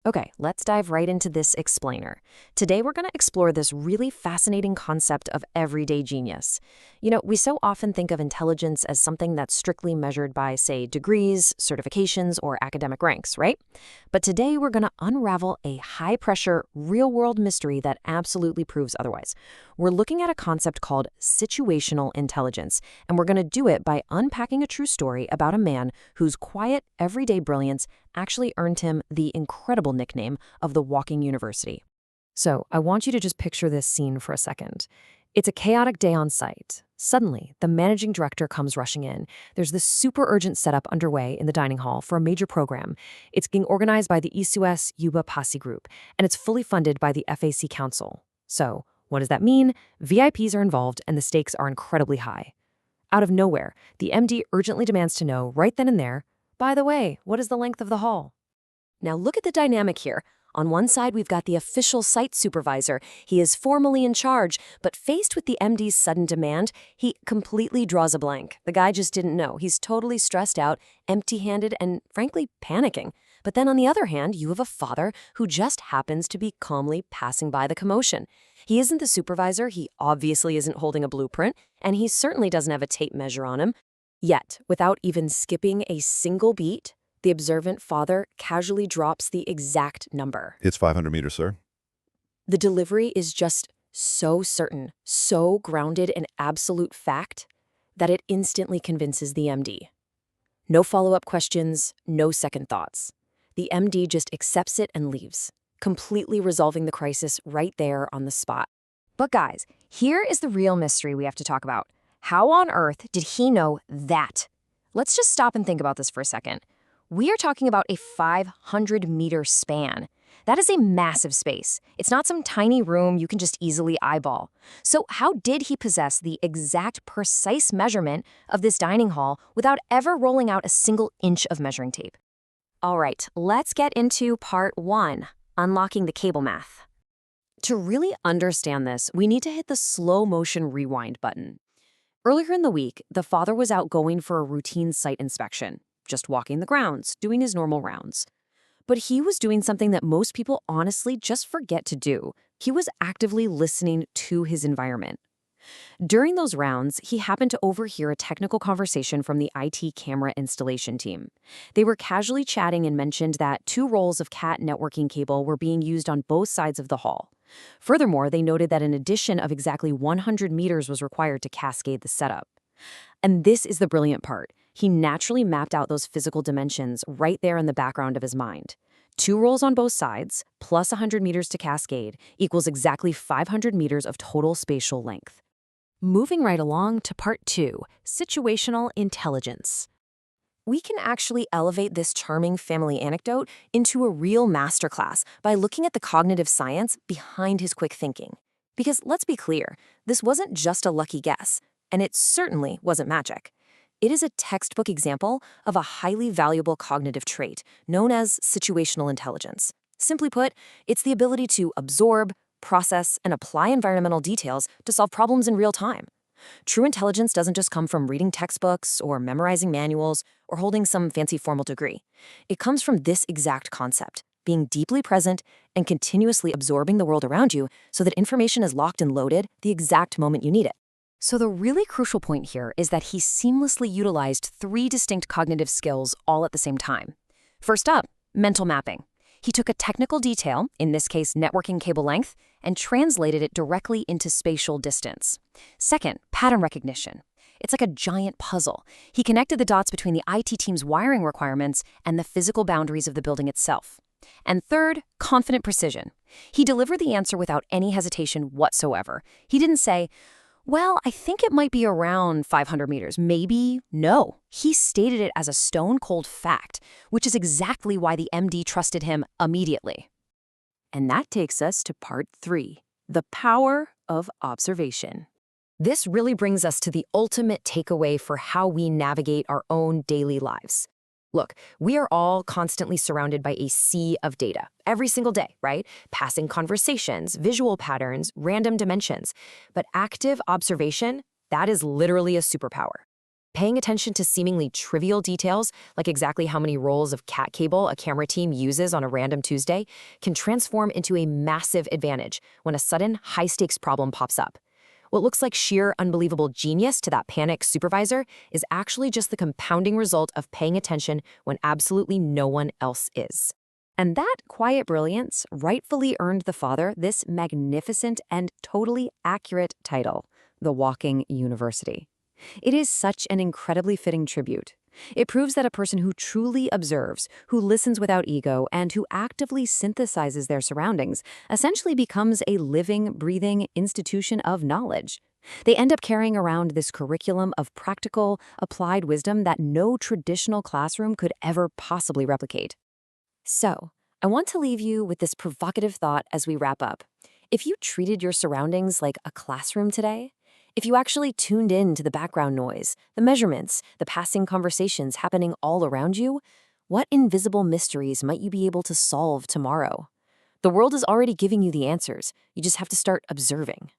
Okay, let's dive right into this explainer. Today we're going to explore this really fascinating concept of everyday genius. We so often think of intelligence as something that's strictly measured by, say, degrees, certifications, or academic ranks, right? But today we're going to unravel a high-pressure, real-world mystery that absolutely proves otherwise. We're looking at a concept called situational intelligence, and we're going to do it by unpacking a true story about a man whose quiet, everyday brilliance actually earned him the incredible nickname of the Walking University. So I want you to just picture this scene for a second. It's a chaotic day on site. Suddenly, the managing director comes rushing in. There's this super urgent setup underway in the dining hall for a major program. It's being organized by the ISUS Yuba Posse Group, and it's fully funded by the FAC Council. So, what does that mean? VIPs are involved, and the stakes are incredibly high. Out of nowhere, the MD urgently demands to know right then and there, by the way, what is the length of the hall? Now look at the dynamic here. On one side, we've got the official site supervisor. He is formally in charge, but faced with the MD's sudden demand, he completely draws a blank. The guy just didn't know. He's totally stressed out, empty-handed, and frankly, panicking. But then on the other hand, you have a father who just happens to be calmly passing by the commotion. He isn't the supervisor, he obviously isn't holding a blueprint, and he certainly doesn't have a tape measure on him. Yet, without even skipping a single beat, the observant father casually drops the exact number. It's 500 meters, sir. The delivery is just so certain, so grounded in absolute fact, that it instantly convinces the MD. No follow-up questions, no second thoughts. The MD just accepts it and leaves, completely resolving the crisis right there on the spot. But guys, here is the real mystery we have to talk about. How on earth did he know that? Let's just stop and think about this for a second. We are talking about a 500-meter span. That is a massive space. It's not some tiny room you can just easily eyeball. So how did he possess the exact precise measurement of this dining hall without ever rolling out a single inch of measuring tape? All right, let's get into part 1, unlocking the cable math. To really understand this, we need to hit the slow motion rewind button. Earlier in the week, the father was out going for a routine site inspection, just walking the grounds, doing his normal rounds. But he was doing something that most people honestly just forget to do. He was actively listening to his environment. During those rounds, he happened to overhear a technical conversation from the IT camera installation team. They were casually chatting and mentioned that 2 rolls of CAT networking cable were being used on both sides of the hall. Furthermore, they noted that an addition of exactly 100 meters was required to cascade the setup. And this is the brilliant part. He naturally mapped out those physical dimensions right there in the background of his mind. 2 rolls on both sides, plus 100 meters to cascade, equals exactly 500 meters of total spatial length. Moving right along to part 2, situational intelligence. We can actually elevate this charming family anecdote into a real masterclass by looking at the cognitive science behind his quick thinking. Because let's be clear, this wasn't just a lucky guess, and it certainly wasn't magic. It is a textbook example of a highly valuable cognitive trait known as situational intelligence. Simply put, it's the ability to absorb, process, and apply environmental details to solve problems in real time. True intelligence doesn't just come from reading textbooks or memorizing manuals or holding some fancy formal degree. It comes from this exact concept, being deeply present and continuously absorbing the world around you so that information is locked and loaded the exact moment you need it. So the really crucial point here is that he seamlessly utilized 3 distinct cognitive skills all at the same time. First up, mental mapping. He took a technical detail, in this case networking cable length, and translated it directly into spatial distance. Second, pattern recognition. It's like a giant puzzle. He connected the dots between the IT team's wiring requirements and the physical boundaries of the building itself. And third, confident precision. He delivered the answer without any hesitation whatsoever. He didn't say, well, I think it might be around 500 meters. Maybe. No. He stated it as a stone-cold fact, which is exactly why the MD trusted him immediately. And that takes us to part 3, the power of observation. This really brings us to the ultimate takeaway for how we navigate our own daily lives. Look, we are all constantly surrounded by a sea of data, every single day, right? Passing conversations, visual patterns, random dimensions. But active observation, that is literally a superpower. Paying attention to seemingly trivial details, like exactly how many rolls of cat cable a camera team uses on a random Tuesday, can transform into a massive advantage when a sudden, high-stakes problem pops up. What looks like sheer, unbelievable genius to that panicked supervisor is actually just the compounding result of paying attention when absolutely no one else is. And that quiet brilliance rightfully earned the father this magnificent and totally accurate title, the Walking University. It is such an incredibly fitting tribute. It proves that a person who truly observes, who listens without ego, and who actively synthesizes their surroundings essentially becomes a living, breathing institution of knowledge. They end up carrying around this curriculum of practical, applied wisdom that no traditional classroom could ever possibly replicate. So, I want to leave you with this provocative thought as we wrap up. If you treated your surroundings like a classroom today, if you actually tuned in to the background noise, the measurements, the passing conversations happening all around you, what invisible mysteries might you be able to solve tomorrow? The world is already giving you the answers. You just have to start observing.